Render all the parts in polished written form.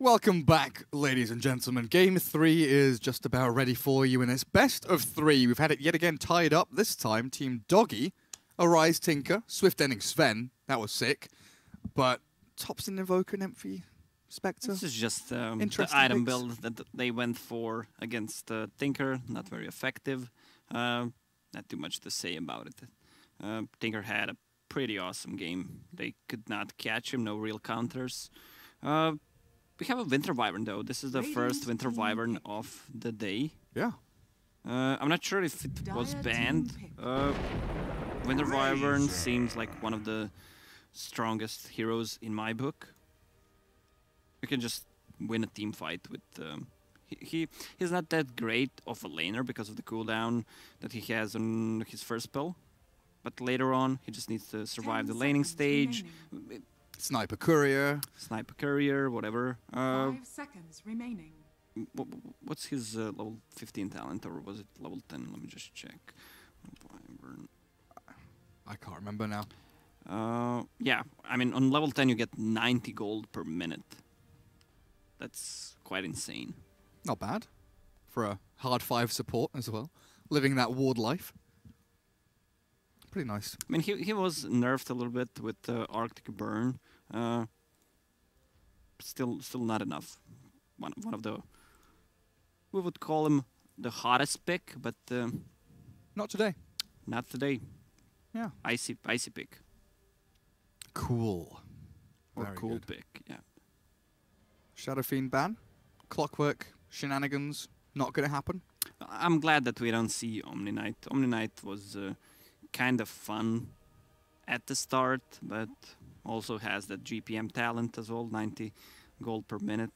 Welcome back, ladies and gentlemen. Game 3 is just about ready for you in this best of 3. We've had it yet again tied up, this time Team Doggie, Arise Tinker, Swift Ending Sven, that was sick, but Topson Invoker, Nymphy, Spectre. This is just the item build that they went for against Tinker, not very effective. Not too much to say about it. Tinker had a pretty awesome game. They could not catch him, no real counters. We have a Winter Wyvern though. This is the first Winter Wyvern of the day. Yeah. I'm not sure if it was banned. Winter Wyvern seems like one of the strongest heroes in my book. You can just win a team fight with... He's not that great of a laner because of the cooldown that he has on his first spell. But later on, he just needs to survive the laning stage. Sniper Courier, whatever. 5 seconds remaining. What's his level 15 talent, or was it level 10? Let me just check. I can't remember now. Yeah, I mean, on level 10 you get 90 gold per minute. That's quite insane. Not bad. For a hard 5 support as well. Living that ward life. Pretty nice. I mean, he was nerfed a little bit with Arctic Burn. Still not enough. One of the... We would call him the hottest pick, but... Not today. Not today. Yeah. Icy pick. Cool. Or Very cool good. pick, yeah. Shadow Fiend ban. Clockwork shenanigans. Not going to happen. I'm glad that we don't see Omni Knight. Omni Knight was kind of fun at the start, but also has that GPM talent as well, 90 gold per minute,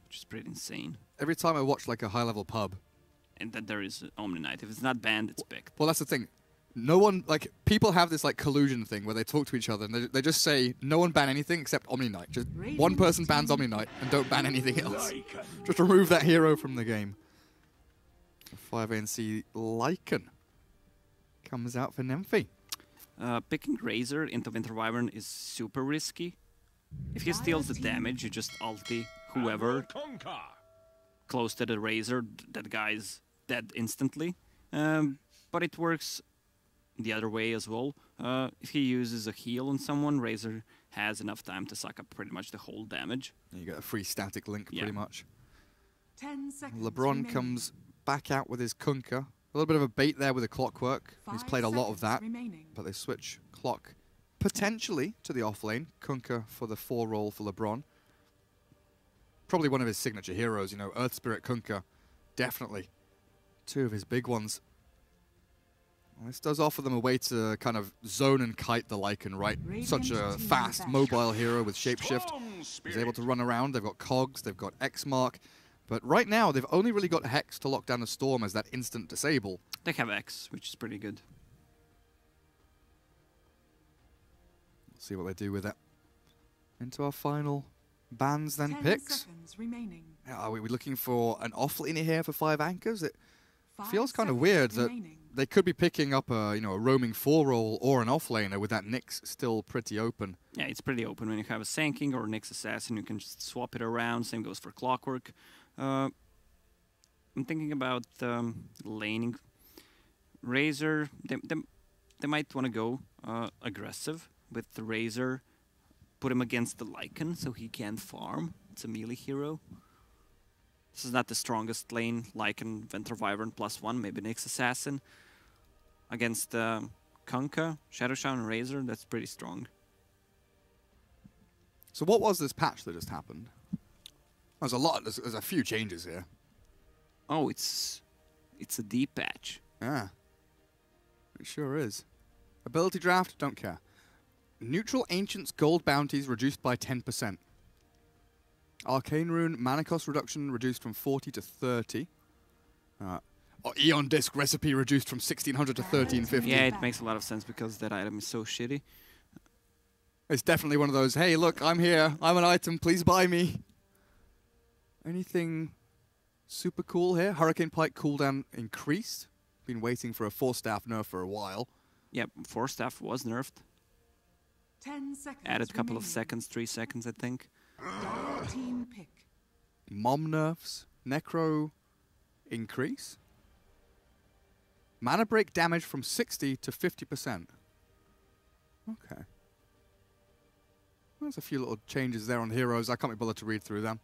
which is pretty insane. Every time I watch like a high-level pub... And that there is Omni Knight. If it's not banned, it's picked. Well, that's the thing. No one, like, people have this, like, collusion thing where they talk to each other and they just say, no one ban anything except Omni Knight. Just one person bans Omni Knight and don't ban anything else. Just remove that hero from the game. 5ANC Lycan comes out for Nymphy. Picking Razor into Winter Wyvern is super risky. If he steals the damage, you just ulti whoever close to the Razor, that guy's dead instantly. But it works the other way as well. If he uses a heal on someone, Razor has enough time to suck up pretty much the whole damage. You get a free static link pretty much. 10 seconds LeBron remaining. comes back out with his Kunkka. A little bit of a bait there with the Clockwork. He's played a lot of that. But they switch Clock potentially to the offlane. Kunkka for the 4 role for LeBron. Probably one of his signature heroes, you know, Earth Spirit Kunkka. Definitely. 2 of his big ones. Well, this does offer them a way to kind of zone and kite the Lycan, right? Such a fast, mobile hero with Shapeshift. He's able to run around. They've got Cogs, they've got X-Mark. But right now, they've only really got Hex to lock down the Storm as that instant disable. They have X, which is pretty good. Let's see what they do with it. Into our final bans then 10 picks. seconds remaining. Are we looking for an offlaner here for 5 anchors? It 5 feels kind of seconds weird that remaining. they could be picking up a, you know, a roaming 4 role or an offlaner with that Nyx still pretty open. Yeah, it's pretty open. When you have a Sanking or a Nyx Assassin, you can just swap it around. Same goes for Clockwork. I'm thinking about laning. Razor, they might want to go aggressive with the Razor. Put him against the Lycan so he can farm. It's a melee hero. This is not the strongest lane. Lycan, Winter Wyvern +1, maybe Nyx Assassin. Against Kunkka, Shadow Shaman, and Razor, that's pretty strong. So what was this patch that just happened? There's a lot. There's a few changes here. Oh, it's a deep patch. Yeah. It sure is. Ability draft, don't care. Neutral Ancients gold bounties reduced by 10%. Arcane Rune mana cost reduction reduced from 40 to 30. Eon Disc recipe reduced from 1600 to 1350. Yeah, it makes a lot of sense because that item is so shitty. It's definitely one of those, hey, look, I'm here. I'm an item. Please buy me. Anything super cool here? Hurricane Pike cooldown increased. Been waiting for a 4-staff nerf for a while. Yep, 4-staff was nerfed. 10 seconds Added a couple of remaining. seconds, 3 seconds, I think. Team pick. Mom nerfs. Necro increase. Mana break damage from 60 to 50%. Okay. There's a few little changes there on heroes. I can't be bothered to read through them.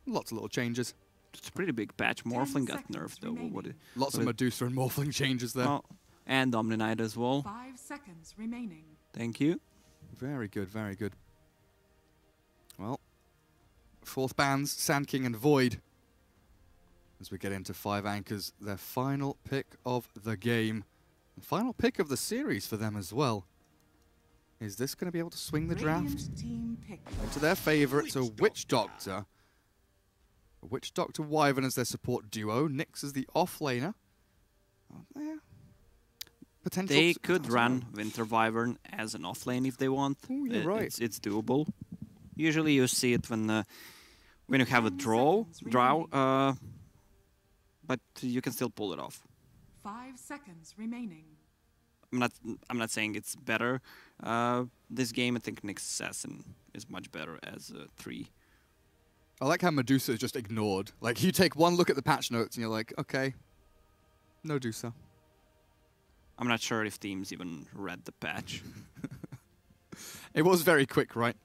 Lots of little changes. It's a pretty big patch. Morphling got nerfed though. Lots of Medusa and Morphling changes there. Oh, and Omni-Knight as well. 5 seconds remaining. Thank you. Very good, very good. Well, fourth bans, Sand King and Void. As we get into 5 anchors, their final pick of the game. The final pick of the series for them as well. Is this going to be able to swing the draft? Team pick. Into their favor, it's a Witch Doctor. A Witch Doctor Wyvern as their support duo. Nyx as the offlaner. Oh, yeah. Potential. They could run Winter Wyvern as an offlane if they want. Ooh, you're right. It's doable. Usually you see it when you have a draw, but you can still pull it off. 5 seconds remaining. I'm not saying it's better. This game, I think Nyx Assassin is much better as a 3. I like how Medusa is just ignored. Like, you take one look at the patch notes and you're like, okay, no Medusa. I'm not sure if teams even read the patch. It was very quick, right?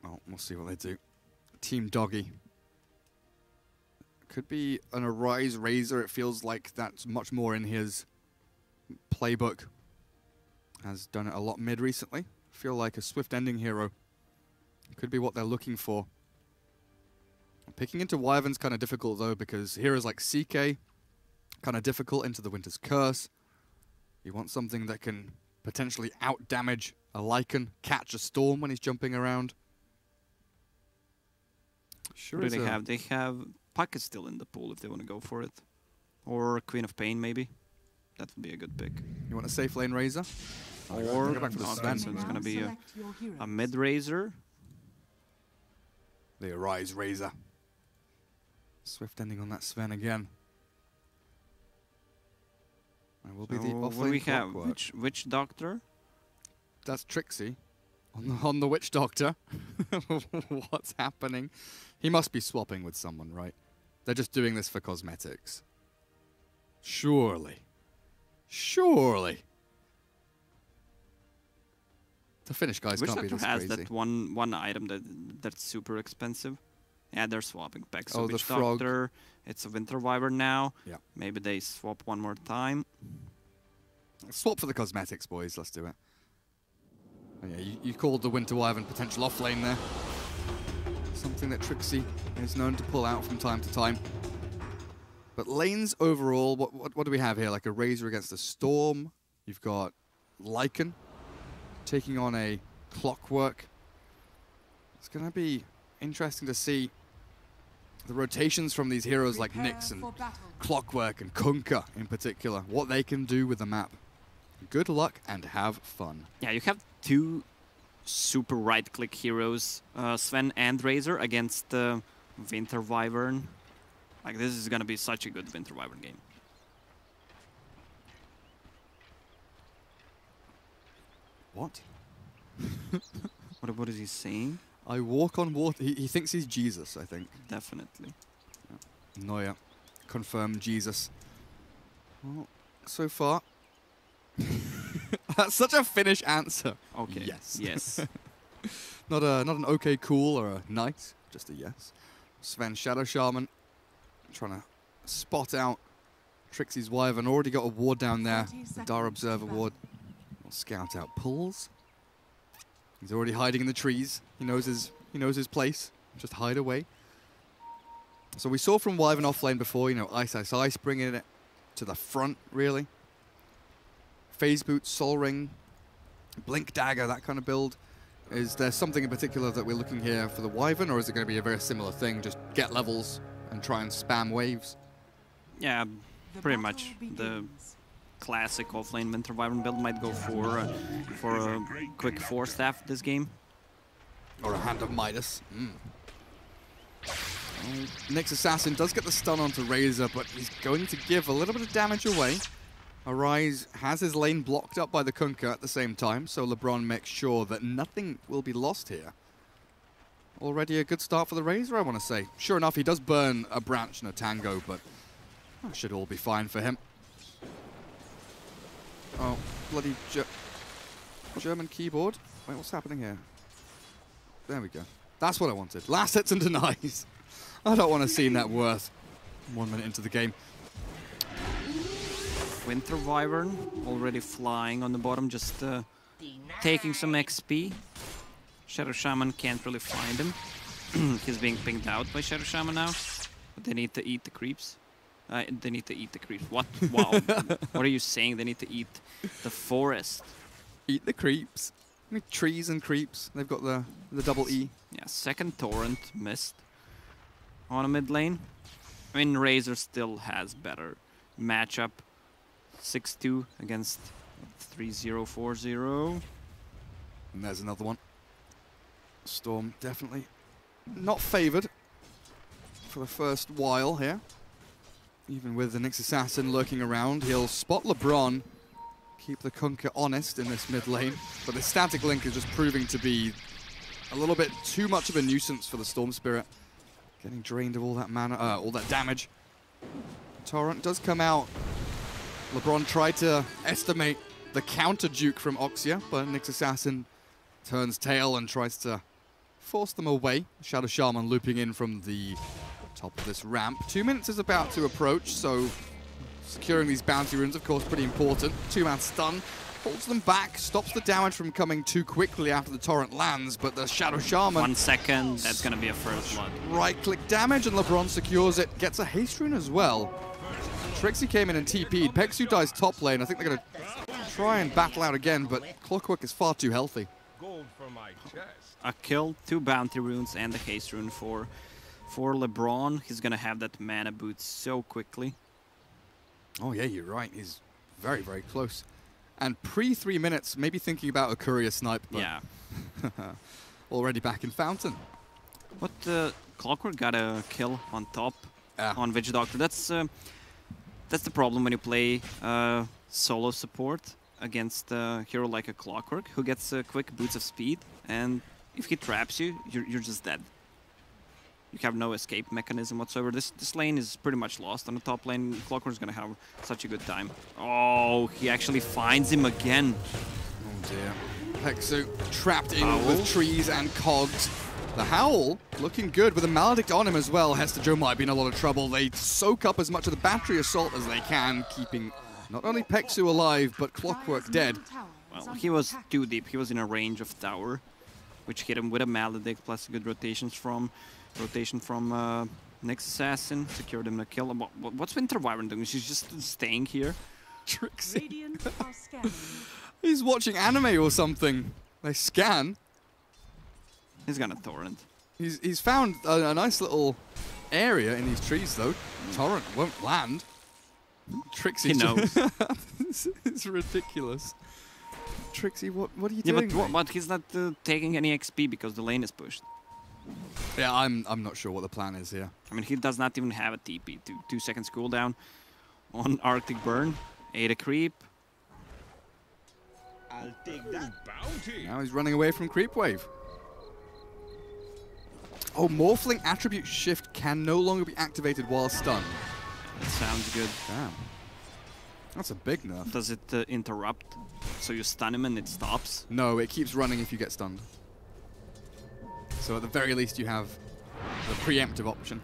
Well, we'll see what they do. Team Doggie. Could be an Arise Razor. It feels like that's much more in his playbook. Has done it a lot mid recently. Feel like a swift ending hero. Could be what they're looking for. Picking into Wyvern's kind of difficult though, because heroes like CK, kind of difficult into the Winter's Curse. You want something that can potentially out-damage a Lycan, catch a Storm when he's jumping around. Sure. What do they have? They have Puck is still in the pool if they want to go for it. Or Queen of Pain, maybe. That would be a good pick. You want a safe lane Razor? Or go back for the Sven. so it's going to be a mid-Razor. The Arise Razor. Swift ending on that Sven again. And will be the What do offlane we have? Clockwork. Which Doctor? That's Trixie. On the Witch Doctor. What's happening? He must be swapping with someone, right? They're just doing this for cosmetics. Surely. Surely. The Finnish guys Which can't be Doctor this has crazy. that one item that's super expensive? Yeah, they're swapping back. So Oh, the which frog. Doctor? It's a Winter Wyvern now. Yeah. Maybe they swap one more time. Swap for the cosmetics, boys. Let's do it. Oh, yeah, you called the Winter Wyvern potential offlane there. Something that Trixie is known to pull out from time to time. But lanes overall, what do we have here? Like a Razor against a Storm. You've got Lycan taking on a Clockwork. It's going to be interesting to see the rotations from these heroes like Nyx and Clockwork and Kunkka in particular. What they can do with the map. Good luck and have fun. Yeah, you have 2 super right-click heroes, Sven and Razor, against Winter Wyvern. Like, this is going to be such a good Winter Wyvern game. What? What is he saying? I walk on water. He thinks he's Jesus, I think. Definitely. Neuer. Confirmed Jesus. Well, so far. That's such a Finnish answer. Okay. Yes. Yes. not an okay, cool, or a nice. Just a yes. Sven Shadow Shaman. Trying to spot out Trixie's Wyvern. Already got a ward down there. The Dar Observer ward. We'll scout out pulls. He's already hiding in the trees. He knows his place. Just hide away. So we saw from Wyvern offlane before, Ice Ice Ice, bringing it to the front, really. Phase Boot, Soul Ring, Blink Dagger, that kind of build. Is there something in particular that we're looking here for the Wyvern, or is it going to be a very similar thing, just get levels and try and spam waves? Yeah, pretty much. The classic offlane Winter Wyvern build might go for a quick 4-staff this game. Or a Hand of Midas. Nyx Assassin does get the stun onto Razor, but he's going to give a little bit of damage away. Arise has his lane blocked up by the Kunkka at the same time, so LeBron makes sure that nothing will be lost here. already a good start for the Razor, I want to say. Sure enough, he does burn a branch and a tango, but that should all be fine for him. Oh, bloody German keyboard. Wait, what's happening here? There we go. That's what I wanted. Last hits and denies. I don't want to see net worth 1 minute into the game. Winter Wyvern already flying on the bottom, just taking some XP. Shadow Shaman can't really find him. He's being pinged out by Shadow Shaman now. But they need to eat the creeps. They need to eat the creeps. What? Wow. What are you saying? They need to eat the forest. Eat the creeps. I mean, trees and creeps. They've got the double E. Yeah, second torrent missed on a mid lane. I mean, Razor still has better matchup. 6-2 against 3-0, 4-0. And there's another one. Storm definitely not favored for the first while here. Even with the Nyx Assassin lurking around, he'll spot LeBron, keep the Kunkka honest in this mid lane. But the static link is just proving to be a little bit too much of a nuisance for the Storm Spirit. Getting drained of all that mana, all that damage. Torrent does come out. LeBron tried to estimate the counter juke from Oxia, but Nyx Assassin turns tail and tries to force them away. Shadow Shaman looping in from the top of this ramp. 2 minutes is about to approach, so securing these bounty runes, of course, pretty important. 2-man stun holds them back, stops the damage from coming too quickly after the torrent lands, but the Shadow Shaman... 1 second, that's going to be a first blood. Right-click damage, and LeBron secures it. Gets a haste rune as well. Trixie came in and TP'd. Pexu dies top lane. I think they're going to try and battle out again, but Clockwork is far too healthy. A kill, 2 bounty runes, and the haste rune for LeBron. He's going to have that mana boot so quickly. Oh, yeah, you're right. He's very, very close. And pre-3 minutes, maybe thinking about a courier snipe, but yeah. Already back in Fountain. But Clockwork got a kill on top on Witch Doctor. That's the problem when you play solo support against a hero like a Clockwork, who gets quick boots of speed, and if he traps you, you're just dead. You have no escape mechanism whatsoever. This lane is pretty much lost. On the top lane, Clockwork's gonna have such a good time. Oh, he actually finds him again. Oh dear. Pexu trapped in with trees and cogs. The Howl looking good with a Maledict on him as well. Hester Joe might be in a lot of trouble. They soak up as much of the battery assault as they can, keeping not only Pexu alive, but Clockwork dead. Well, he was too deep. He was in a range of tower, which hit him with a Maledict plus good rotation from Nyx Assassin. Secured him a kill. What's Winter Wyvern doing? She's just staying here. Trixie. He's watching anime or something. They scan. He's gonna torrent. He's found a nice little area in these trees, though. Torrent won't land. Trixie, he knows. It's ridiculous. Trixie, what are you doing? Yeah, but he's not taking any XP because the lane is pushed. Yeah, I'm not sure what the plan is here. I mean, he does not even have a TP. 2 seconds cooldown on Arctic Burn. 8 a creep. I'll take that bounty. Now he's running away from Creep Wave. Oh, Morphling Attribute Shift can no longer be activated while stunned. That sounds good. Damn. That's a big nerf. Does it interrupt? So you stun him and it stops? No, it keeps running if you get stunned. So at the very least you have the preemptive option.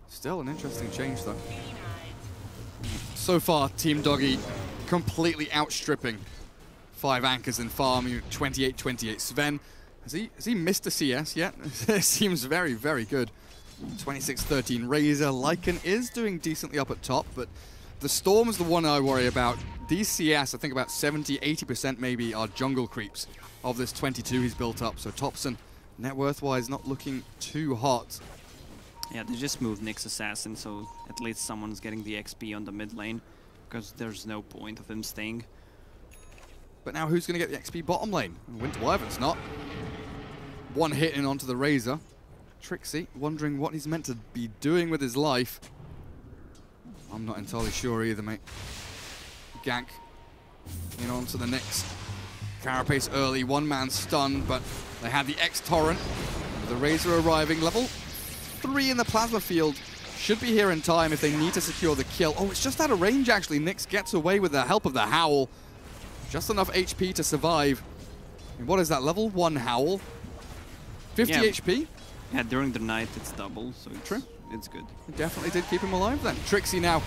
Still an interesting change though. So far, Team Doggie completely outstripping 5 anchors in farm, 28-28. Sven, has he missed a CS yet? It seems very, very good. 26-13 Razor. Lycan is doing decently up at top, but the Storm is the one I worry about. These CS, I think about 70-80% maybe, are jungle creeps of this 22 he's built up. So Topson, net worth-wise, not looking too hot. Yeah, they just moved Nyx Assassin, so at least someone's getting the XP on the mid lane, because there's no point of him staying. But now who's going to get the XP bottom lane? Winter Wyvern's not. One hit in onto the Razor. Trixie wondering what he's meant to be doing with his life. I'm not entirely sure either, mate. Gank in onto the Nyx. Carapace early, 1-man stun, but they had the X-Torrent. The Razor arriving, level 3 in the plasma field. Should be here in time if they need to secure the kill. Oh, it's just out of range, actually. Nyx gets away with the help of the Howl. Just enough HP to survive. And what is that, level 1 Howl? 50 HP? Yeah, during the night it's double, so it's good. It definitely did keep him alive then. Trixie now.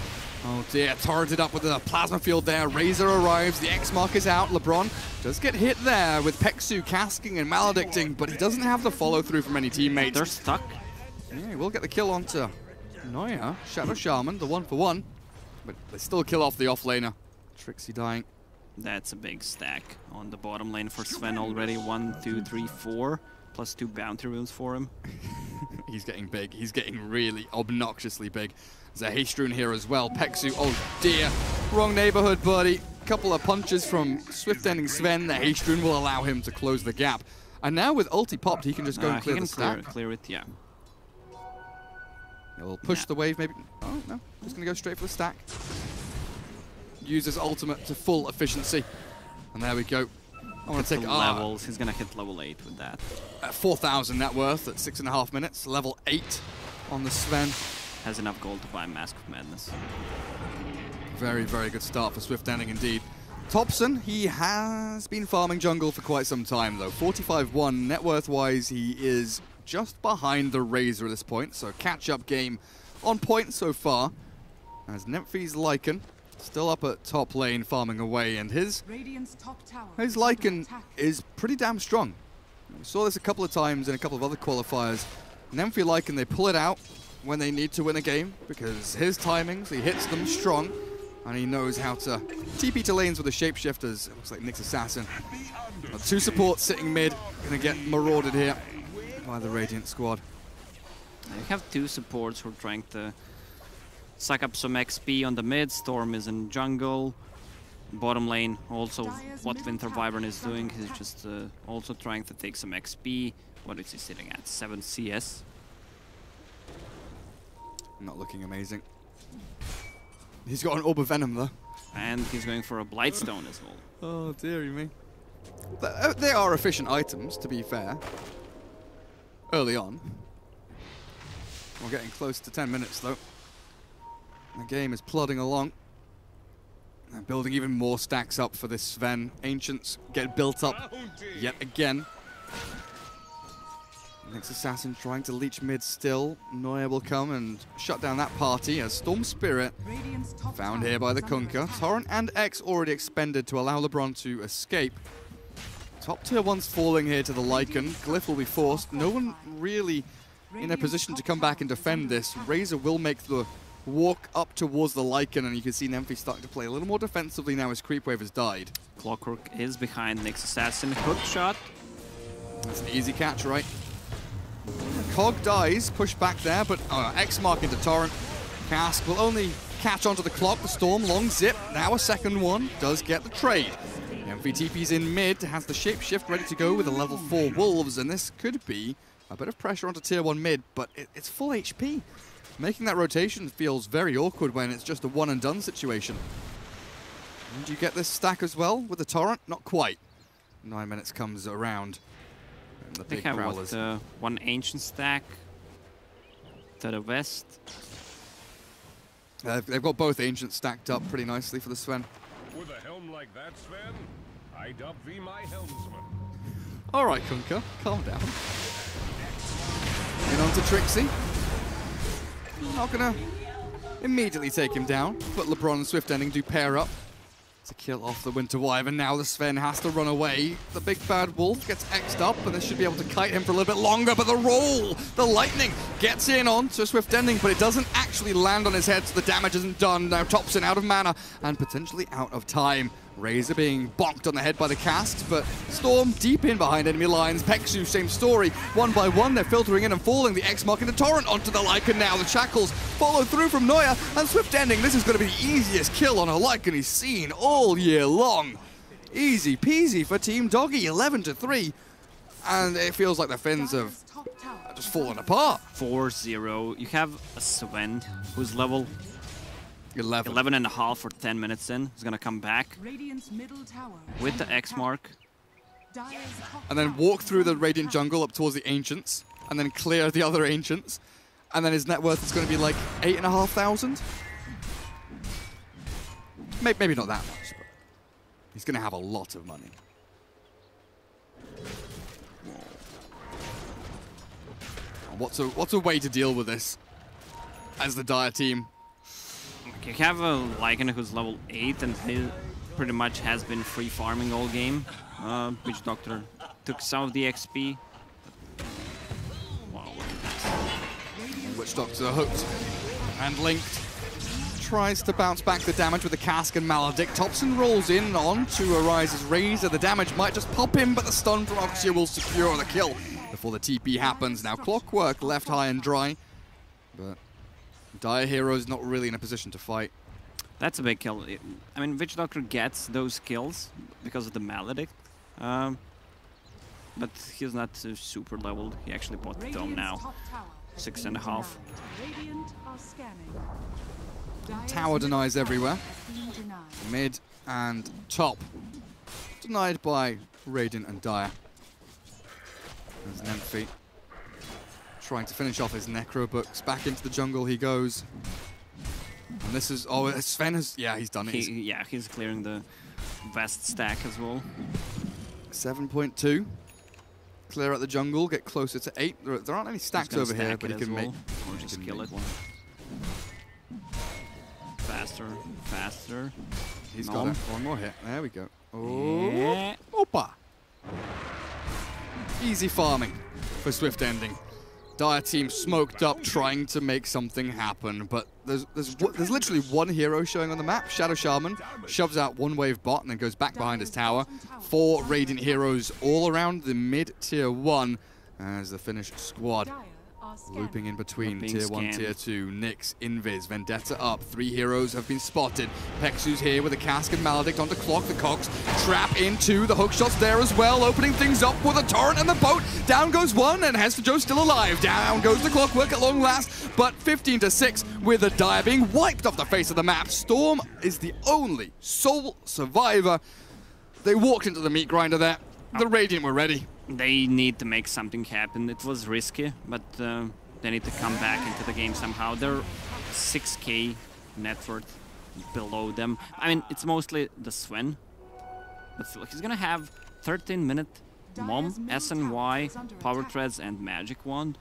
Oh dear, torrented up with the plasma field there. Razor arrives, the X mark is out. LeBron does get hit there with Peksu casking and maledicting, but he doesn't have the follow through from any teammates. They're stuck. Yeah, he will get the kill onto Noya. Shadow Shaman, the 1-for-1. But they still kill off the offlaner. Trixie dying. That's a big stack on the bottom lane for Sven already. 1, 2, 3, 4. Plus 2 bounty runes for him. He's getting big. He's getting really obnoxiously big. There's a haste rune here as well. Peksu, oh dear. Wrong neighborhood, buddy. Couple of punches from Swift ending Sven. The haste rune will allow him to close the gap. And now with ulti popped, he can just go and clear the stack. Clear it, yeah. He'll push the wave maybe. Oh, no. Just going to go straight for the stack. Use his ultimate to full efficiency. And there we go. I want to take levels. He's going to hit level 8 with that. 4,000 net worth at 6.5 minutes. Level 8 on the Sven. Has enough gold to buy Mask of Madness. Very, very good start for Swift Ending indeed. Thompson, he has been farming jungle for quite some time though. 45-1 net worth wise, he is just behind the Razor at this point. So catch-up game on point so far. As Nemphy's Lycan still up at top lane farming away, and his Lycan is pretty damn strong. We saw this a couple of times in a couple of other qualifiers. Nemphy Lycan, they pull it out when they need to win a game because his timings, he hits them strong, and he knows how to TP to lanes with the shapeshifters. It looks like Nyx Assassin. 2 supports sitting mid, gonna get marauded here by the Radiant squad. You have 2 supports who are trying to suck up some XP on the mid. Storm is in jungle. Bottom lane, also what Winter Wyvern is doing, he's just also trying to take some XP. What is he sitting at? 7 CS? Not looking amazing. He's got an Orb of Venom though. And he's going for a Blightstone as well. Oh dearie me. They are efficient items, to be fair. Early on. We're getting close to 10 minutes though. The game is plodding along. They're building even more stacks up for this Sven. Ancients get built up yet again. Nyx Assassin trying to leech mid still. Noya will come and shut down that party as Storm Spirit found here by the Kunkka. Torrent and X already expended to allow LeBron to escape. Top tier 1's falling here to the Lycan. Glyph will be forced. No one really in a position to come back and defend this. Razor will make the walk up towards the Lycan, and you can see Nemphy starting to play a little more defensively now as Creep Wave has died. Clockwork is behind Nyx Assassin. Hook shot. That's an easy catch, right? Cog dies, pushed back there, but X mark into Torrent. Cask will only catch onto the clock. The Storm, long zip. Now a second one does get the trade. Nemphy TP's in mid, has the shapeshift ready to go with a level 4 Wolves, and this could be a bit of pressure onto tier 1 mid, but it's full HP. Making that rotation feels very awkward when it's just a one and done situation. And you get this stack as well with the Torrent? Not quite. 9 minutes comes around. And the big prowlers. One ancient stack to the west. They've got both ancients stacked up pretty nicely for the Sven. With a helm like that, Sven, I dub thee my helmsman. All right, Kunkka, calm down. In on to Trixie. Not gonna immediately take him down, but LeBron and Swift Ending do pair up to kill off the Winter Wyvern. Now the Sven has to run away. The big bad wolf gets X'd up, and this should be able to kite him for a little bit longer, but the roll, the lightning, gets in on to Swift Ending, but it doesn't actually land on his head, so the damage isn't done. Now Thompson out of mana and potentially out of time. Razor being bonked on the head by the cast, but Storm deep in behind enemy lines. Peksu, same story. One by one, they're filtering in and falling. The X mark into Torrent onto the Lycan now. The shackles follow through from Noya, and Swift Ending. This is going to be the easiest kill on a Lycan he's seen all year long. Easy peasy for Team Doggie, 11-3. And it feels like the Finns have just fallen apart. 4-0. You have a Sven who's level 11.5 for 10 minutes in. He's gonna come back with the X mark. And then walk through the Radiant jungle up towards the Ancients. and then clear the other Ancients. And then his net worth is going to be like 8,500. Maybe not that much, but he's going to have a lot of money. What's a way to deal with this as the Dire team? You have a Lycan who's level 8 and he pretty much has been free farming all game. Witch Doctor took some of the XP. Wow, look at that. Witch Doctor hooked and linked. Tries to bounce back the damage with the Cask and Maledict. Thompson rolls in onto Arise's Razor. The damage might just pop him, but the stun from Oxia will secure the kill before the TP happens. Now Clockwork left high and dry, but Dire Hero's not really in a position to fight. That's a big kill. I mean, Witch Doctor gets those kills because of the Maledict, but he's not super leveled. He actually bought the Dome now. 6.5. Tower denies everywhere. Mid and top. Denied by Radiant and Dire. There's Nemphy trying to finish off his Necro books. Back into the jungle he goes. And this is... Oh, Sven has... Yeah, he's done it. He's clearing the vest stack as well. 7.2. Clear out the jungle, get closer to 8. There aren't any stacks over here, but he can make... Or just kill it. Faster, faster. He's got it. One more hit. There we go. Oh, Opa! Easy farming for Swift Ending. Dire team smoked up, trying to make something happen, but there's literally one hero showing on the map. Shadow Shaman shoves out one wave bot and then goes back behind his tower. 4 Radiant heroes all around the mid tier 1 as the Finnish squad looping in between tier 1, tier 2. Nyx, Invis, Vendetta up. 3 heroes have been spotted. Pexu's here with a Cask and Maledict onto Clock. The Cogs trap into the hook shots there as well, opening things up with a torrent and the boat. Down goes one, and Hester still alive. Down goes the Clockwork at long last, but 15-6 with the Dire being wiped off the face of the map. Storm is the only sole survivor. They walked into the meat grinder there. The Radiant were ready. They need to make something happen. It was risky, but they need to come back into the game somehow. They're 6k net worth below them. I mean, it's mostly the Sven. But still, he's gonna have 13-minute Mom, SNY, Power Threads, and Magic Wand.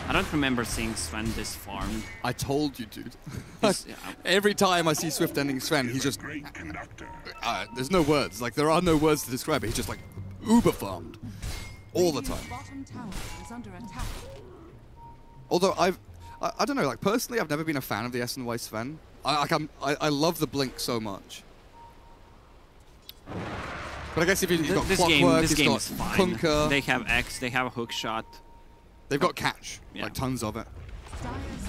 I don't remember seeing Sven this farmed. I told you, dude. Every time I see Swift Ending Sven, he's just... there's no words. Like, there are no words to describe it. He's just like uber farmed all the time. Although I don't know, like personally, I've never been a fan of the SNY Sven. I love the blink so much. But I guess if you've got Clockwork, this game is fine. Kunkka. They have X, they have a hook shot. They've got catch, like tons of it.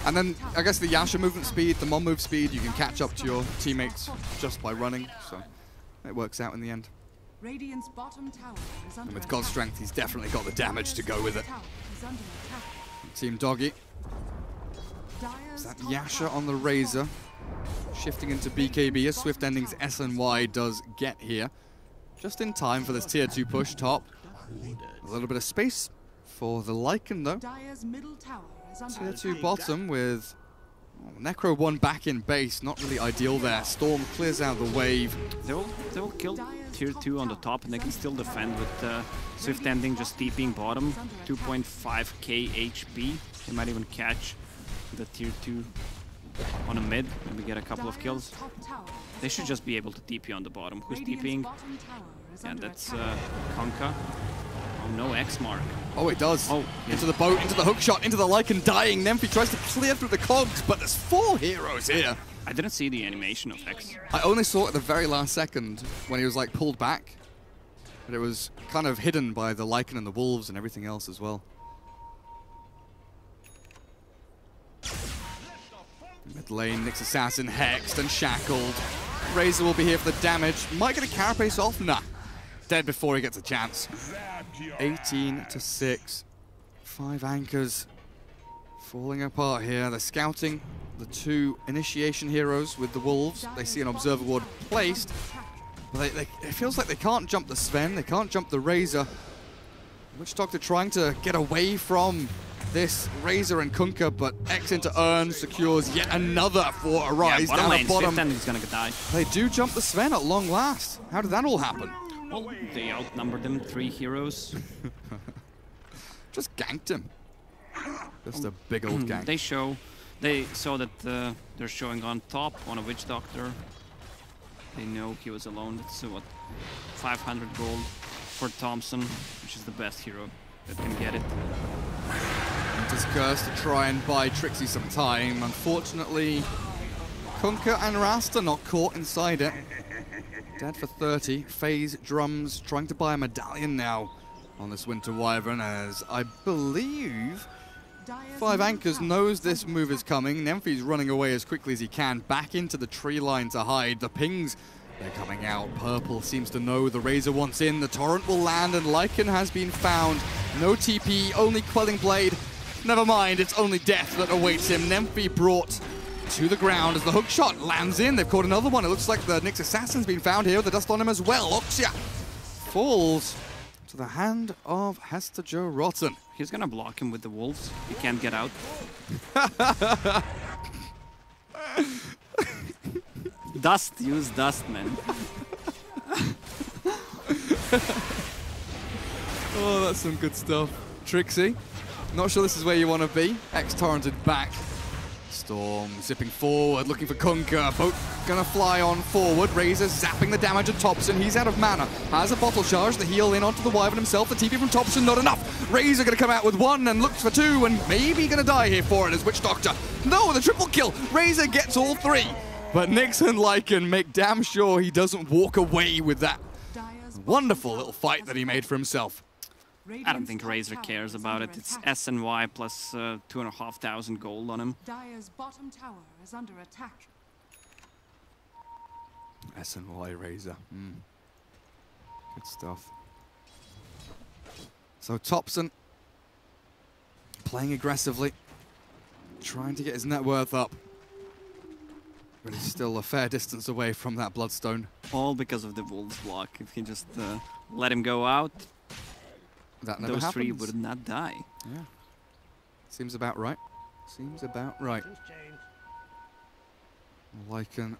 And then I guess the Yasha movement speed, the Mon move speed, you can catch up to your teammates just by running. So it works out in the end. And with God's strength, he's definitely got the damage to go with it. Team Doggie. Is that Yasha on the Razor? Shifting into BKB as Swift Ending's SNY does get here. Just in time for this tier 2 push top. A little bit of space for the Lycan though. Tier 2 bottom with Necro 1 back in base. Not really ideal there. Storm clears out the wave. They will kill tier 2 on the top and they can still defend with Swift Ending just TPing bottom. 2.5k HP. They might even catch the tier 2 on a mid. Maybe get a couple of kills. They should just be able to TP on the bottom. Who's TPing? Yeah, that's Kunkka. Oh, no X mark. Oh, it does. Oh, into the boat, into the hook shot, into the Lycan dying. Nemphy tries to clear through the cogs, but there's 4 heroes here. I didn't see the animation of X. I only saw it at the very last second when he was like pulled back. But it was kind of hidden by the Lycan and the wolves and everything else as well. Mid lane, Nyx Assassin hexed and shackled. Razor will be here for the damage. Might get a carapace off? Nah. Dead before he gets a chance. 18-6. 5 anchors falling apart here. They're scouting the 2 initiation heroes with the wolves. They see an observer ward placed. But it feels like they can't jump the Sven. They can't jump the Razor. Witch Doctor trying to get away from this Razor and Kunkka, but X into Urn secures yet another for a rise down the bottom. He's gonna die. They do jump the Sven at long last. How did that all happen? Well, they outnumbered them, 3 heroes. Just ganked him. Just a big old gank. They saw that they're showing on top on a Witch Doctor. They know he was alone. That's what, 500 gold for Thompson, which is the best hero that can get it. Winter's Curse to try and buy Trixie some time. Unfortunately, Kunkka and Rasta not caught inside it. Dead for 30. FaZe Drums trying to buy a medallion now on this Winter Wyvern, as I believe 5 Anchors knows this move is coming. Nemphy's running away as quickly as he can, back into the tree line to hide. The pings, they're coming out. Purple seems to know the Razor wants in. The Torrent will land, and Lycan has been found. No TP, only Quelling Blade. Never mind, it's only death that awaits him. Nemphy brought to the ground as the hook shot lands in. They've caught another one. It looks like the Nyx Assassin's been found here with the dust on him as well. Oxia falls to the hand of Hester Joe Rotten. He's gonna block him with the wolves. He can't get out. Dust, use dust, man. Oh, that's some good stuff. Trixie, not sure this is where you want to be. X-torrented back. Storm zipping forward, looking for Kunkka. Boat gonna fly on forward. Razor zapping the damage at Thompson. He's out of mana. Has a bottle charge. The heal in onto the Wyvern himself. The TP from Thompson, not enough. Razor gonna come out with 1 and looks for 2, and maybe gonna die here for it as Witch Doctor. No, the triple kill. Razor gets all 3. But Nyx and Lycan make damn sure he doesn't walk away with that wonderful little fight that he made for himself. I don't think Razor cares about it. It's SNY plus 2,500 gold on him. Dire's bottom tower is under attack. SNY Razor. Good stuff. So Thompson playing aggressively, trying to get his net worth up. But he's still a fair distance away from that Bloodstone. All because of the Wolves block. If he just let him go out, that never those happens. 3 would not die. Yeah. Seems about right. Seems about right. Lycan,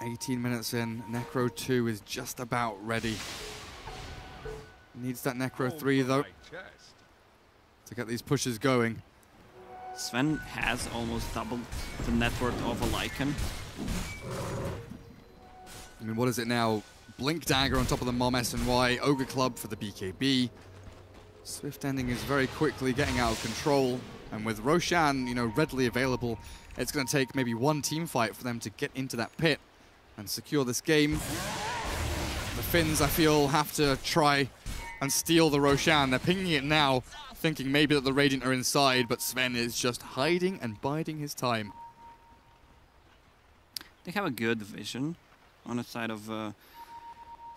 18 minutes in. Necro 2 is just about ready. Needs that Necro 3 though to get these pushes going. Sven has almost doubled the net worth of a Lycan. I mean, what is it now? Blink Dagger on top of the Mom SNY, Ogre Club for the BKB. Swift Ending is very quickly getting out of control, and with Roshan, you know, readily available, it's going to take maybe 1 team fight for them to get into that pit and secure this game. The Finns, I feel, have to try and steal the Roshan. They're pinging it now, thinking maybe that the Radiant are inside, but Sven is just hiding and biding his time. They have a good vision on the side of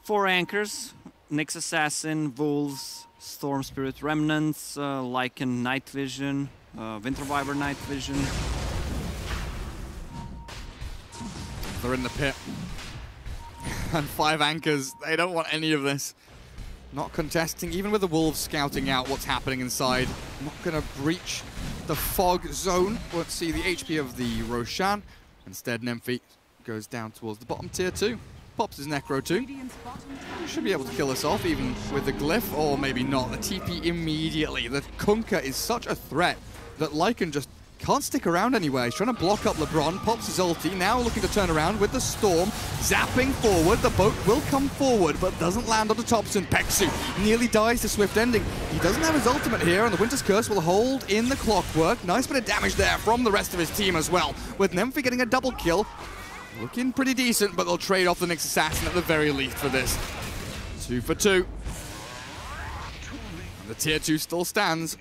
4 anchors. Nyx Assassin, Wolves, Storm Spirit Remnants, Lycan Night Vision, Winter Wyvern Night Vision. They're in the pit. And 5 anchors, they don't want any of this. Not contesting, even with the Wolves scouting out what's happening inside. Not going to breach the fog zone. Won't see the HP of the Roshan. Instead, Nemphy goes down towards the bottom tier 2. Pops his Necro 2. Should be able to kill us off, even with the Glyph, or maybe not. The TP immediately. The Kunkka is such a threat that Lycan just can't stick around anywhere. He's trying to block up LeBron, pops his ulti, now looking to turn around with the Storm, zapping forward. The boat will come forward, but doesn't land on the Thompson. Peksu nearly dies to Swift Ending. He doesn't have his ultimate here, and the Winter's Curse will hold in the Clockwork. Nice bit of damage there from the rest of his team as well, with Nemphy getting a double kill. Looking pretty decent, but they'll trade off the Nyx Assassin at the very least for this. 2 for 2. And the tier 2 still stands.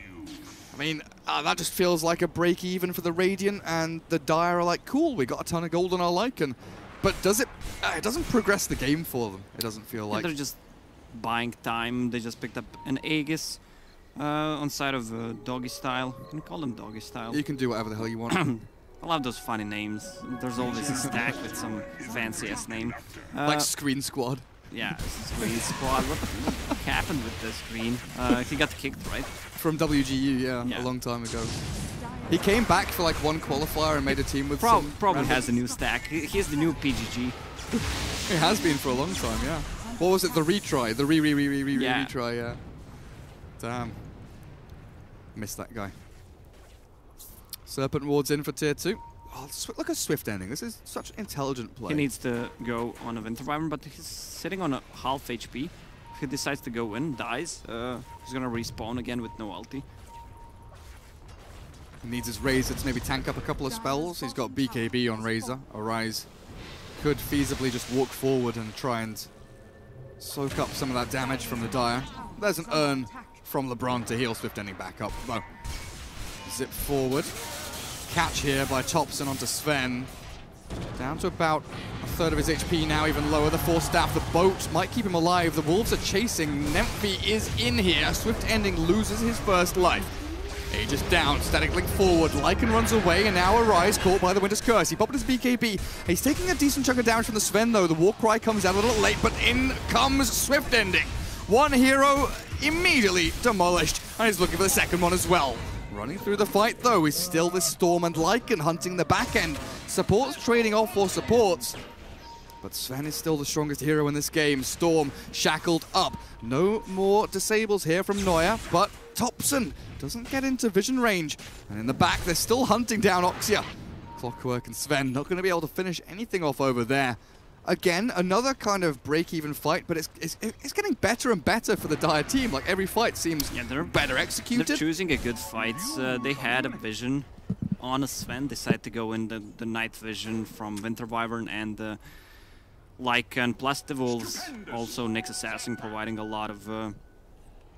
I mean, that just feels like a break even for the Radiant, and the Dire are like, cool, we got a ton of gold on our Lycan. But does it, it doesn't progress the game for them. It doesn't feel like. They're just buying time. They just picked up an Aegis on side of Doggie style. Can you call them Doggie style? You can do whatever the hell you want. I love those funny names. There's always a stack with some fancy-ass name. Like Screen Squad. Yeah, this is green squad. What happened with this green? He got kicked, right? From WGU, yeah, a long time ago. He came back for like one qualifier and made a team with some Probably random... has a new stack. He's the new PGG. It has been for a long time, yeah. What was it? The retry, the Yeah. retry, yeah. Damn. Missed that guy. Serpent Ward's in for tier 2. Oh, look at Swift ending. This is such intelligent play. He needs to go on a Winter Wyvern, but he's sitting on a half HP. If he decides to go in, dies, he's gonna respawn again with no ulti. He needs his Razor to maybe tank up a couple of spells. He's got BKB on Razor. Arise could feasibly just walk forward and try and soak up some of that damage from the Dire. There's an urn from LeBron to heal Swift ending back up. Though. Zip forward. Catch here by Thompson onto Sven. Down to about a third of his HP now, even lower. The Force Staff, the boat might keep him alive. The Wolves are chasing. Nemphy is in here. Swift ending loses his first life. Aegis down, Static Link forward. Lycan runs away, and now Arise caught by the Winter's Curse. He popped his BKB. He's taking a decent chunk of damage from the Sven, though. The Warcry comes out a little late, but in comes Swift ending. One hero immediately demolished, and he's looking for the second one as well. Running through the fight, though, is still this Storm and Lycan hunting the back end. Supports trading off for supports. But Sven is still the strongest hero in this game. Storm shackled up. No more disables here from Neuer, but Thompson doesn't get into vision range. And in the back, they're still hunting down Oxia. Clockwork and Sven not going to be able to finish anything off over there. Again, another kind of break-even fight, but it's getting better and better for the Dire team. Like, every fight seems better executed. They're choosing a good fight. They had a vision on a Sven, decided to go in the night vision from Winter Wyvern and Lycan, plus the Wolves, also Nyx Assassin providing a lot of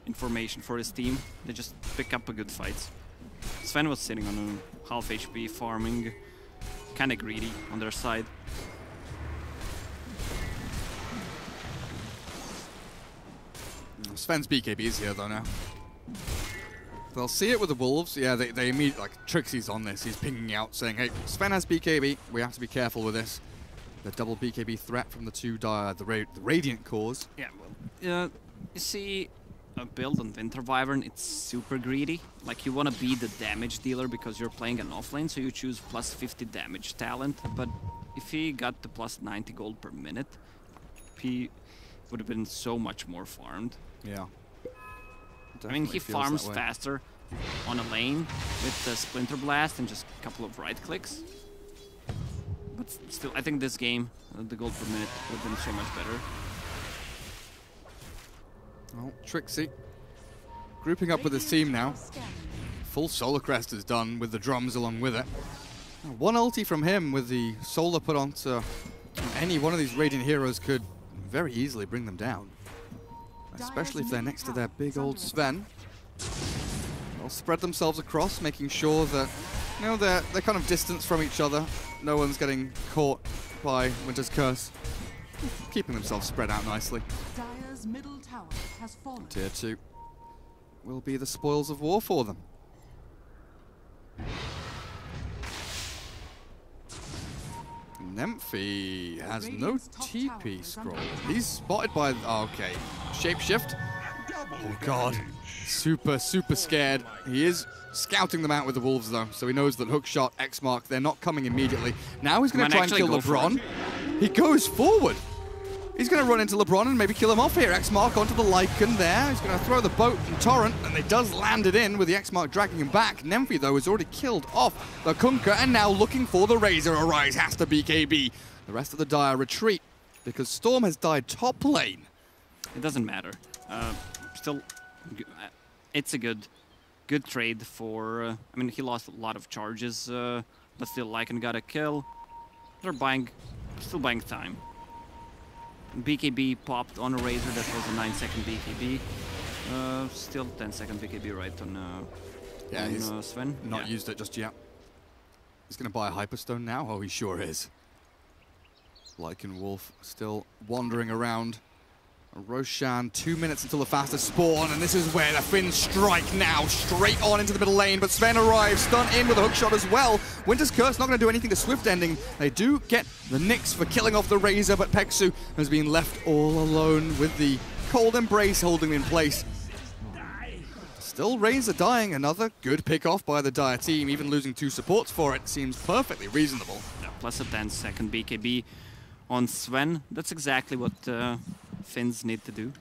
information for his team. They just pick up a good fight. Sven was sitting on a half HP, farming, kind of greedy on their side. Sven's BKB is here though now. They'll see it with the Wolves. Yeah, they immediately, like, Trixie's on this. He's pinging out saying, hey, Sven has BKB. We have to be careful with this. The double BKB threat from the two Dire, the Radiant cores. Yeah, well, you see a build on Winter Wyvern, it's super greedy. Like, you want to be the damage dealer because you're playing an offlane, so you choose plus 50 damage talent. But if he got the plus 90 gold per minute, he would have been so much more farmed. Yeah. I mean, he farms faster on a lane with the Splinter Blast and just a couple of right clicks. But still, I think this game, the gold per minute would have been so much better. Oh, Trixie grouping up with his team now. Full Solar Crest is done with the drums along with it. One ulti from him with the Solar put onto any one of these Radiant heroes could very easily bring them down. Especially if they're next to their big old Sven. They'll spread themselves across, making sure that, you know, they're kind of distanced from each other. No one's getting caught by Winter's Curse. Keeping themselves spread out nicely. Dire's middle tower has fallen. Tier 2 will be the spoils of war for them. Nemphy has no TP scroll. He's spotted by... Oh, okay. Shapeshift. Oh, God. Super scared. He is scouting them out with the Wolves, though, so he knows that hookshot, X-Mark, they're not coming immediately. Now he's going to try and kill LeBron. He goes forward. He's going to run into LeBron and maybe kill him off here. X-Mark onto the Lycan there. He's going to throw the boat and Torrent, and he does land it in with the X-Mark dragging him back. Nemphy, though, has already killed off the Kunkka and now looking for the Razor. Arise has to BKB. The rest of the Dire retreat because Storm has died top lane. It doesn't matter. Still, it's a good trade for... I mean, he lost a lot of charges, but still Lycan got a kill. They're still buying time. BKB popped on a Razor, that was a 9-second BKB. Still 10-second BKB right on, on Sven. Not used it just yet. He's going to buy a Hyperstone now? Oh, he sure is. Lycan Wolf still wandering around. Roshan, 2 minutes until the fastest spawn, and this is where the Finns strike now, straight on into the middle lane, but Sven arrives, stun in with a hookshot as well. Winter's Curse not going to do anything to Swift Ending. They do get the Nyx for killing off the Razor, but Peksu has been left all alone with the Cold Embrace holding him in place. Still Razor dying, another good pick off by the Dire team, even losing 2 supports for it seems perfectly reasonable. Yeah, plus a 10-second BKB on Sven. That's exactly what Finns need to do.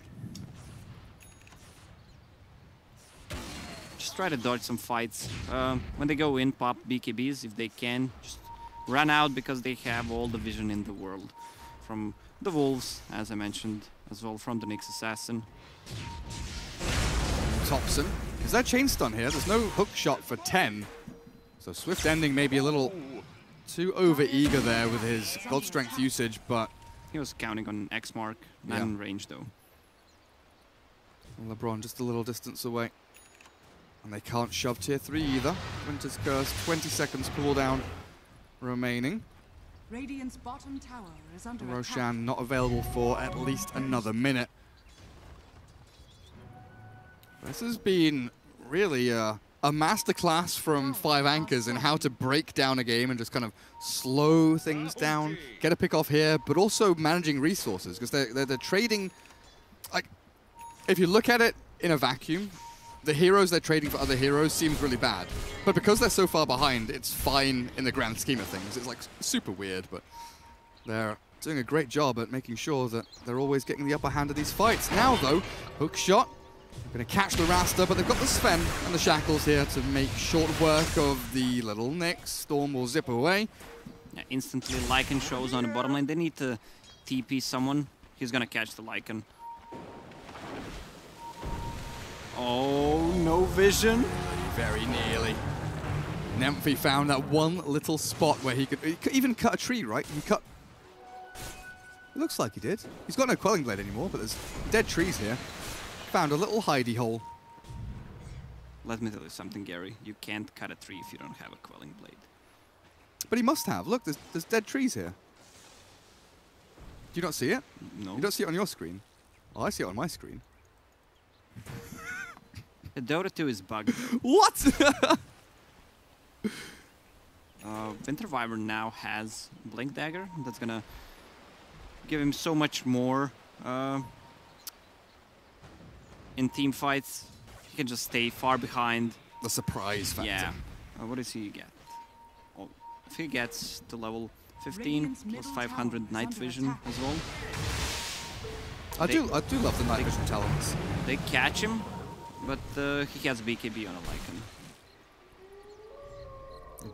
Just try to dodge some fights. When they go in, pop BKBs if they can. Just run out because they have all the vision in the world. From the Wolves, as I mentioned, as well from the Nyx Assassin. Thompson. Is there chain stun here? There's no hook shot for 10. So Swift Ending may be a little too over-eager there with his God Strength usage, but... He was counting on X mark, not in range though. LeBron just a little distance away. And they can't shove tier 3 either. Winter's Curse, 20 seconds cooldown remaining. Radiant's bottom tower is under attack. Roshan not available for at least another minute. This has been really a masterclass from 5 Anchors in how to break down a game and just kind of slow things down, get a pick off here, but also managing resources, because they're trading. Like, if you look at it in a vacuum, the heroes they're trading for other heroes seems really bad, but because they're so far behind, it's fine in the grand scheme of things. It's like super weird, but they're doing a great job at making sure that they're always getting the upper hand of these fights. Now though, hook shot. Going to catch the Rasta, but they've got the Sven and the Shackles here to make short work of the little Nyx. Storm will zip away. Yeah, instantly Lycan shows on the bottom lane. They need to TP someone. He's going to catch the Lycan. Oh, no vision. Very nearly. Nymphy found that one little spot where he could even cut a tree, right? He cut... It looks like he did. He's got no Quelling Blade anymore, but there's dead trees here. Found a little hidey hole. Let me tell you something, Gary. You can't cut a tree if you don't have a Quelling Blade. But he must have. Look, there's dead trees here. Do you not see it? No. You don't see it on your screen? Oh, I see it on my screen. The Dota 2 is bugged. What? Winter Wyvern now has Blink Dagger. That's gonna give him so much more in team fights. He can just stay far behind. The surprise factor. Yeah. What does he get? Oh, if he gets to level 15 plus 500 night vision as well. I do love the night vision talents. They catch him, but he has BKB on a Lycan.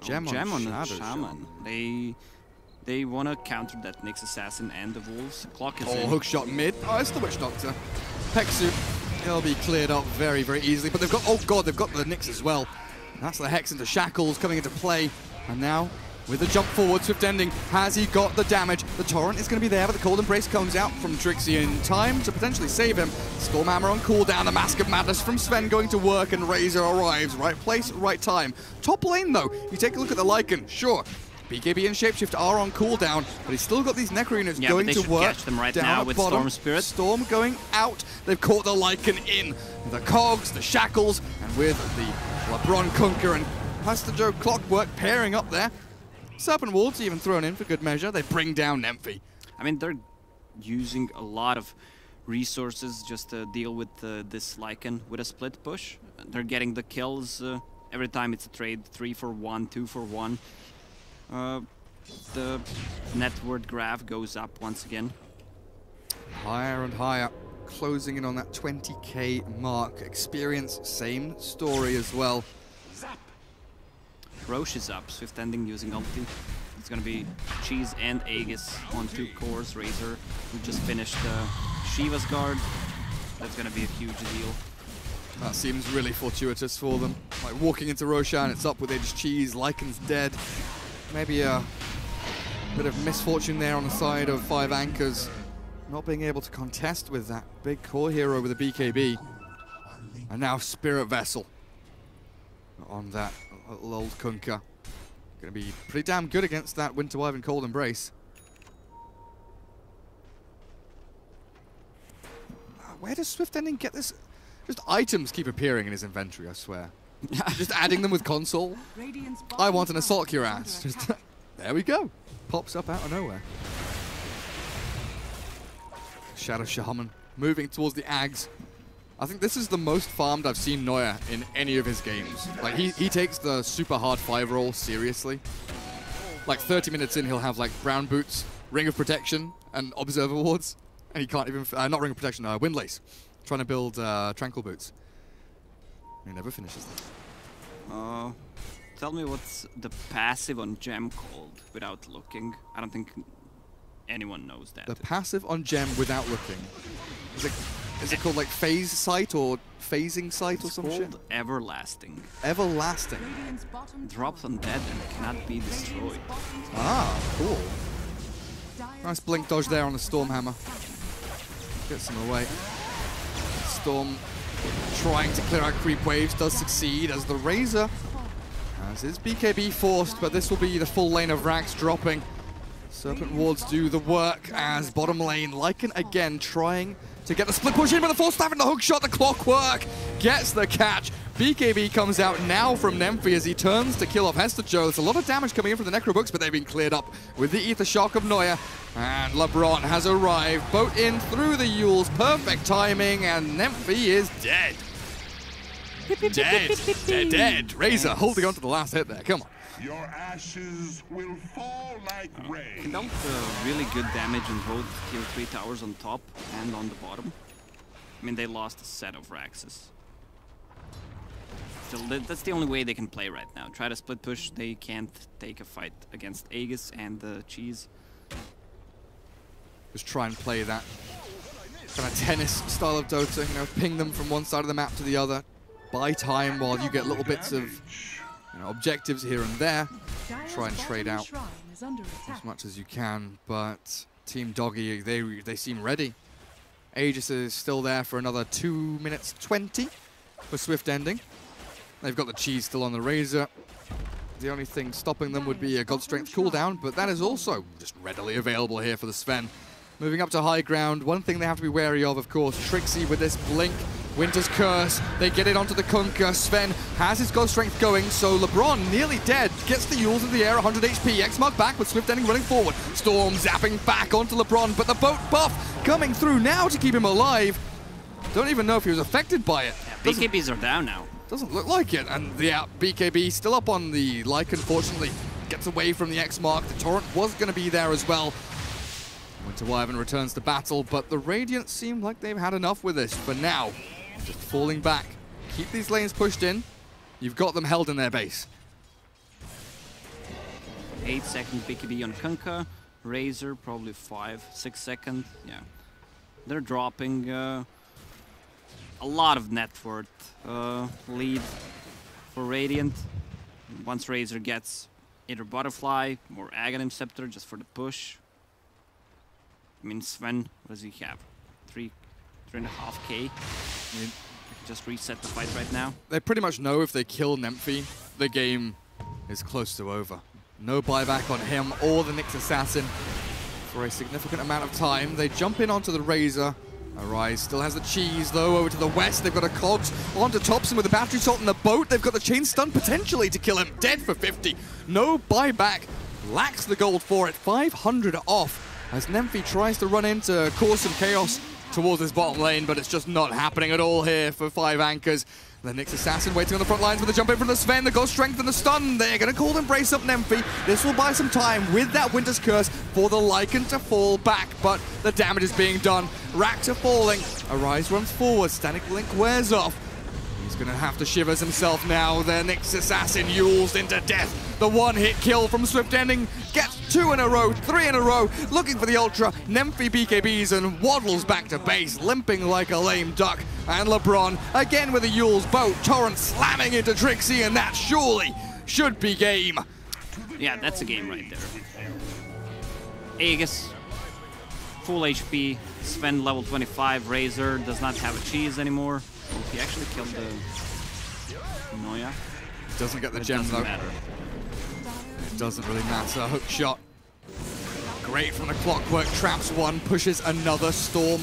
Gem on the Shadow Shaman. They want to counter that Nyx Assassin and the Wolves. Clock is in. Oh, hook shot mid. Oh, it's the Witch Doctor. Peksu. He'll be cleared up very, very easily. But they've got, oh god, they've got the Nyx as well. That's the Hex into Shackles coming into play. And now, with the jump forward, Swift Ending, has he got the damage? The Torrent is going to be there, but the Cold Embrace comes out from Trixie in time to potentially save him. Storm Hammer on cooldown, the Mask of Madness from Sven going to work, and Razor arrives. Right place, right time. Top lane, though, you take a look at the Lycan, sure. BKB and Shapeshift are on cooldown, but he's still got these Necro units going to work. Catch them right now with bottom. Storm Spirit. Storm going out. They've caught the Lycan in. The Cogs, the Shackles, and with the LeBron Kunkka and Pastor Joe Clockwork pairing up there. Serpent Wolves even thrown in for good measure. They bring down Nymphy. I mean, they're using a lot of resources just to deal with this Lycan with a split push. They're getting the kills every time it's a trade, 3 for 1, 2 for 1. The net worth graph goes up once again. Higher and higher, closing in on that 20k mark. Experience, same story as well. Roche is up, Swift Ending using ulti. It's gonna be Cheese and Aegis on 2 cores. Razor, who just finished Shiva's guard. That's gonna be a huge deal. That seems really fortuitous for them. Like walking into Roshan, it's up with Aegis Cheese, Lycan's dead. Maybe a bit of misfortune there on the side of 5 Anchors. Not being able to contest with that big core hero with a BKB. And now Spirit Vessel on that little old Kunkka. Going to be pretty damn good against that Winter Wyvern Cold Embrace. Where does Swift Ending get this? Just items keep appearing in his inventory, I swear. Just adding them with console. I want an assault cuirass. Just there we go. Pops up out of nowhere. Shadow Shaman moving towards the Ags. I think this is the most farmed I've seen Neuer in any of his games. Like, he takes the super hard 5 roll seriously. Like, 30 minutes in, he'll have, like, brown boots, ring of protection, and observer wards. And he can't even... not ring of protection, windlace. Trying to build tranquil boots. He never finishes them. Tell me what's the passive on Gem called without looking. I don't think anyone knows that. The passive on Gem without looking. Is it called like phase sight or phasing sight or some shit? It's called Everlasting. Everlasting. Drops on dead and cannot be destroyed. Ah, cool. Nice blink dodge there on the Stormhammer. Gets him away. Storm trying to clear out creep waves, does succeed as the Razor has his BKB forced, but this will be the full lane of Rax dropping. Serpent wards do the work as bottom lane, Lycan again trying to get the split push in, but the full staff and the hook shot, the clockwork gets the catch. BKB comes out now from Nemphy as he turns to kill off Hester Joe. There's a lot of damage coming in from the Necro Books, but they've been cleared up with the Ether Shock of Neuer. And LeBron has arrived, boat in through the Yules, perfect timing, and Nemphy is dead. Dead. Razor holding on to the last hit there, come on. Your ashes will fall like rain. Dealt really good damage in both tier 3 towers on top and on the bottom. I mean, they lost a set of Raxes. Still, that's the only way they can play right now. Try to split push, they can't take a fight against Aegis and the Cheese. Just try and play that kind of tennis style of Dota, you know, ping them from one side of the map to the other. Buy time while you get little bits of objectives here and there. Try and trade out as much as you can, but Team Doggie, they seem ready. Aegis is still there for another 2 minutes 20 for Swift Ending. They've got the Cheese still on the Razor. The only thing stopping them would be a God Strength cooldown, but that is also just readily available here for the Sven. Moving up to high ground, one thing they have to be wary of course, Trixie with this blink. Winter's Curse, they get it onto the Kunkka. Sven has his God Strength going, so LeBron nearly dead. Gets the Yules in the air, 100 HP. X-Mark back with Swift Ending running forward. Storm zapping back onto LeBron, but the boat buff coming through now to keep him alive. Don't even know if he was affected by it. Yeah, BKBs are down now. Doesn't look like it, and yeah, BKB still up on the Lycan, unfortunately. Gets away from the X-Mark. The Torrent was going to be there as well. Winter Wyvern returns to battle, but the Radiant seem like they've had enough with this for now. Just falling back. Keep these lanes pushed in. You've got them held in their base. 8-second BKB on Kunkka. Razor, probably 5-6 second. Yeah. They're dropping a lot of net worth lead for Radiant. Once Razor gets either Butterfly or Aghanim Scepter just for the push. I mean, Sven, what does he have? 3.5k. I mean, just reset the fight right now. They pretty much know if they kill Nemphy, the game is close to over. No buyback on him or the Nyx Assassin for a significant amount of time. They jump in onto the Razor. Arise still has the Cheese, though, over to the west. They've got a Cogs onto Thompson with the Battery Salt in the boat. They've got the Chain Stun potentially to kill him. Dead for 50. No buyback. Lacks the gold for it. 500 off as Nemphy tries to run in to cause some chaos towards his bottom lane, but it's just not happening at all here for 5 Anchors. The Nyx Assassin waiting on the front lines with the jump in from the Sven, the God Strength and the stun. They're going to call Embrace up Nemphy. This will buy some time with that Winter's Curse for the Lycan to fall back, but the damage is being done. Racks are falling. Arise runs forward. Static Link wears off. He's going to have to shivers himself now. The Nyx Assassin Yules into death. The one-hit kill from Swift Ending gets 2 in a row, 3 in a row, looking for the Ultra. Nemphy BKBs and waddles back to base, limping like a lame duck. And LeBron, again with a Yules boat, Torrent slamming into Trixie, and that surely should be game. Yeah, that's a game right there. Aegis, full HP, Sven level 25, Razor does not have a Cheese anymore. Oh, he actually killed the Noya. Doesn't get the gem though. Matter. It doesn't really matter. Hook shot. Great from the Clockwork. Traps one, pushes another. Storm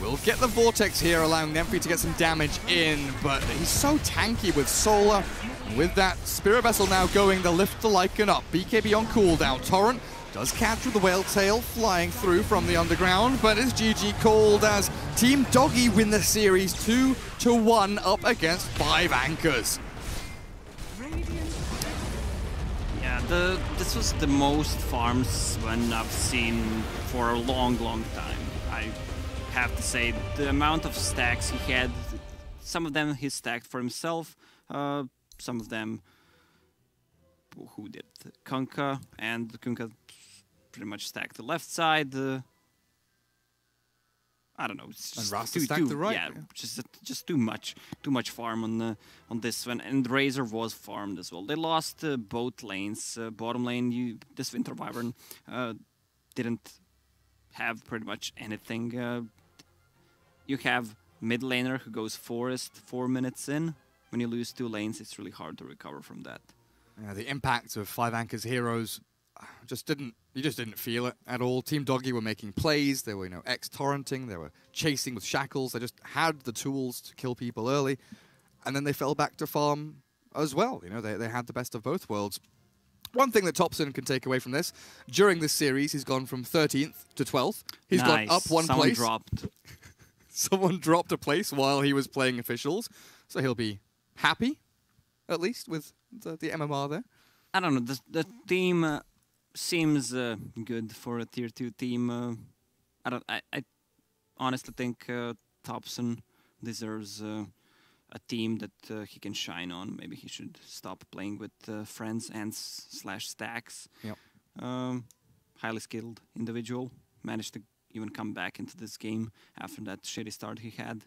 will get the Vortex here, allowing Nemphy to get some damage in, but he's so tanky with Solar. With that Spirit Vessel now going, they'll lift the Lycan up. BKB on cooldown. Torrent does catch with the Whale Tail flying through from the underground, but it's GG called as Team Doggie win the series 2-1 up against 5 Anchors. Yeah, this was the most farmed Sven I've seen for a long, long time. I have to say, the amount of stacks he had, some of them he stacked for himself, some of them who did Kunkka, and Kunkka pretty much stacked the left side. I don't know. It's just and Rasta stacked the right. Yeah, just too much farm on this one. And Razor was farmed as well. They lost both lanes. Bottom lane, this Winter Wyvern didn't have pretty much anything. You have mid laner who goes forest 4 minutes in. When you lose 2 lanes, it's really hard to recover from that. Yeah, the impact of 5 Anchors heroes you just didn't feel it at all. Team Doggie were making plays, they were, X-torrenting, they were chasing with shackles, they just had the tools to kill people early, and then they fell back to farm as well. They had the best of both worlds. One thing that Topson can take away from this, during this series, he's gone from 13th to 12th. He's gone up one place. Dropped. Someone dropped a place while he was playing officials, so he'll be happy, at least, with the MMR there. I don't know, the team seems good for a tier 2 team. I honestly think Topson deserves a team that he can shine on. Maybe he should stop playing with friends and slash stacks. Yep. Highly skilled individual. Managed to even come back into this game after that shitty start he had.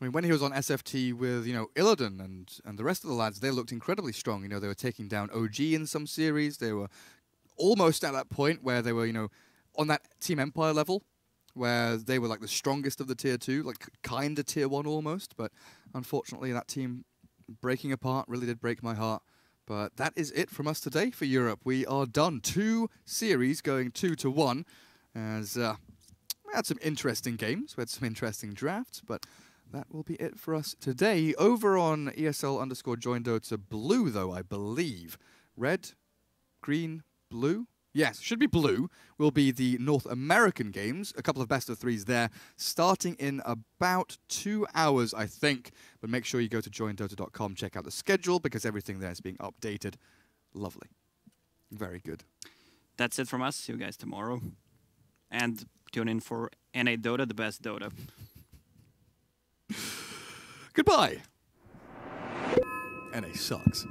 I mean, when he was on SFT with, Illidan and the rest of the lads, they looked incredibly strong. They were taking down OG in some series. They were almost at that point where they were, on that Team Empire level, where they were like the strongest of the tier 2, like kind of tier 1 almost. But unfortunately, that team breaking apart really did break my heart. But that is it from us today for Europe. We are done. 2 series going 2-1, as we had some interesting games. We had some interesting drafts, but that will be it for us today. Over on ESL_Join Dota Blue, though, I believe. Red, green, blue? Yes, should be blue. Will be the North American games. A couple of best of 3s there, starting in about 2 hours, I think. But make sure you go to joindota.com, check out the schedule, because everything there is being updated. Lovely. Very good. That's it from us. See you guys tomorrow. And tune in for NA Dota, the best Dota. Goodbye. NA sucks.